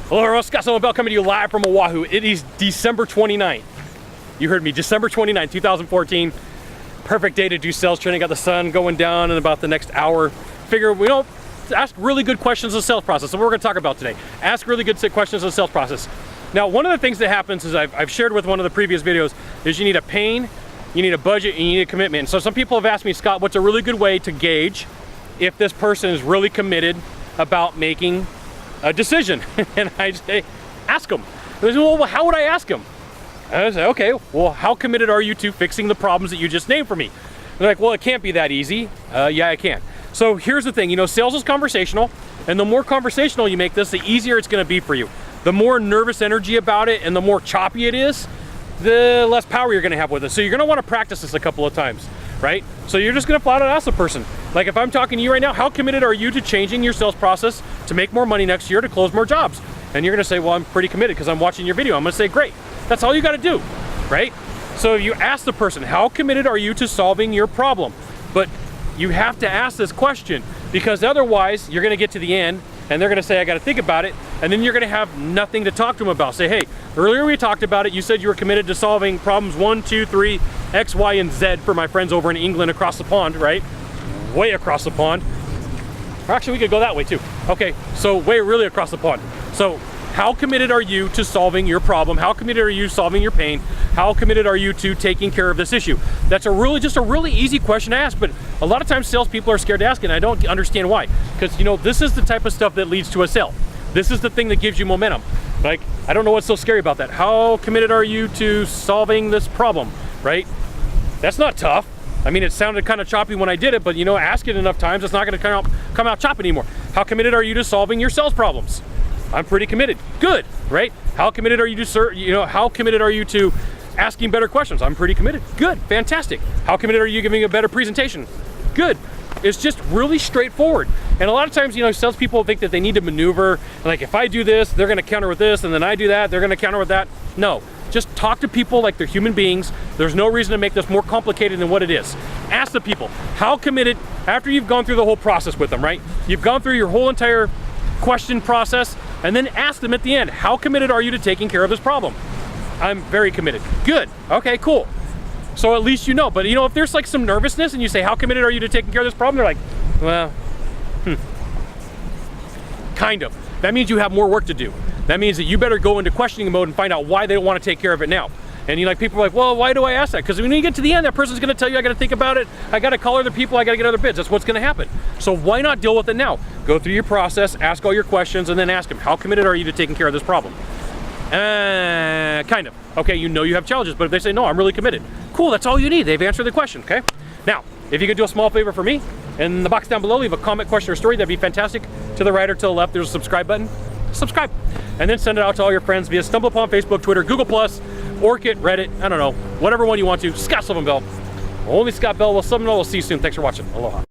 Hello everyone, Sylvan Bell coming to you live from Oahu. It is December 29th. You heard me, December 29th, 2014. Perfect day to do sales training. Got the sun going down in about the next hour. Figure we don't ask really good questions in the sales process. So what we're gonna talk about today. Ask really good questions in the sales process. Now, one of the things that happens is I've shared with one of the previous videos is you need a pain, you need a budget, and you need a commitment. And so some people have asked me, Scott, what's a really good way to gauge if this person is really committed about making a decision? And I say, ask them. They say, well, how would I ask them? And I say, okay, well, how committed are you to fixing the problems that you just named for me? They're like, well, it can't be that easy. Yeah, it can. So here's the thing, sales is conversational, and the more conversational you make this, the easier it's gonna be for you. The more nervous energy about it and the more choppy it is, the less power you're gonna have with it. So you're gonna wanna practice this a couple of times, right? So you're just gonna flat out ask the person. Like if I'm talking to you right now, how committed are you to changing your sales process to make more money next year to close more jobs? And you're gonna say, well, I'm pretty committed because I'm watching your video. I'm gonna say, great. That's all you gotta do, right? So you ask the person, how committed are you to solving your problem? But you have to ask this question because otherwise you're gonna get to the end and they're gonna say, I gotta think about it. And then you're gonna have nothing to talk to them about. Say, hey, earlier we talked about it. You said you were committed to solving problems 1, 2, 3, X, Y, and Z for my friends over in England across the pond, right? Way across the pond. Or actually, we could go that way too. Okay, so way really across the pond. So how committed are you to solving your problem? How committed are you solving your pain? How committed are you to taking care of this issue? That's just a really easy question to ask, but a lot of times salespeople are scared to ask it, and I don't understand why. Because this is the type of stuff that leads to a sale. This is the thing that gives you momentum. Like, I don't know what's so scary about that. How committed are you to solving this problem, right? That's not tough. I mean, it sounded kind of choppy when I did it, but ask it enough times, it's not gonna come out choppy anymore. How committed are you to solving your sales problems? I'm pretty committed. Good, right? How committed are you to, how committed are you to asking better questions? I'm pretty committed. Good, fantastic. How committed are you giving a better presentation? Good. It's just really straightforward. And a lot of times, salespeople think that they need to maneuver. Like, if I do this, they're gonna counter with this, and then I do that, they're gonna counter with that. No, just talk to people like they're human beings. There's no reason to make this more complicated than what it is. Ask the people, how committed, after you've gone through the whole process with them, right? You've gone through your whole entire question process, and then ask them at the end, how committed are you to taking care of this problem? I'm very committed. Good, okay, cool. So at least but if there's like some nervousness and you say, how committed are you to taking care of this problem? They're like, well, kind of. That means you have more work to do. That means that you better go into questioning mode and find out why they don't want to take care of it now. And people are like, well, why do I ask that? Because when you get to the end, that person's gonna tell you, I gotta think about it, I gotta call other people, I gotta get other bids. That's what's gonna happen. So why not deal with it now? Go through your process, ask all your questions, and then ask them, how committed are you to taking care of this problem? Kind of. Okay, you have challenges, but if they say, no, I'm really committed. Cool, that's all you need. They've answered the question, okay? Now, if you could do a small favor for me, in the box down below, leave a comment, question, or story, that'd be fantastic. To the right or to the left, there's a subscribe button. Subscribe. And then send it out to all your friends via StumbleUpon, Facebook, Twitter, Google+, Orkut, Reddit, I don't know, whatever one you want to. Sylvan Bell. Only Scott Bell. We'll see you soon. Thanks for watching. Aloha.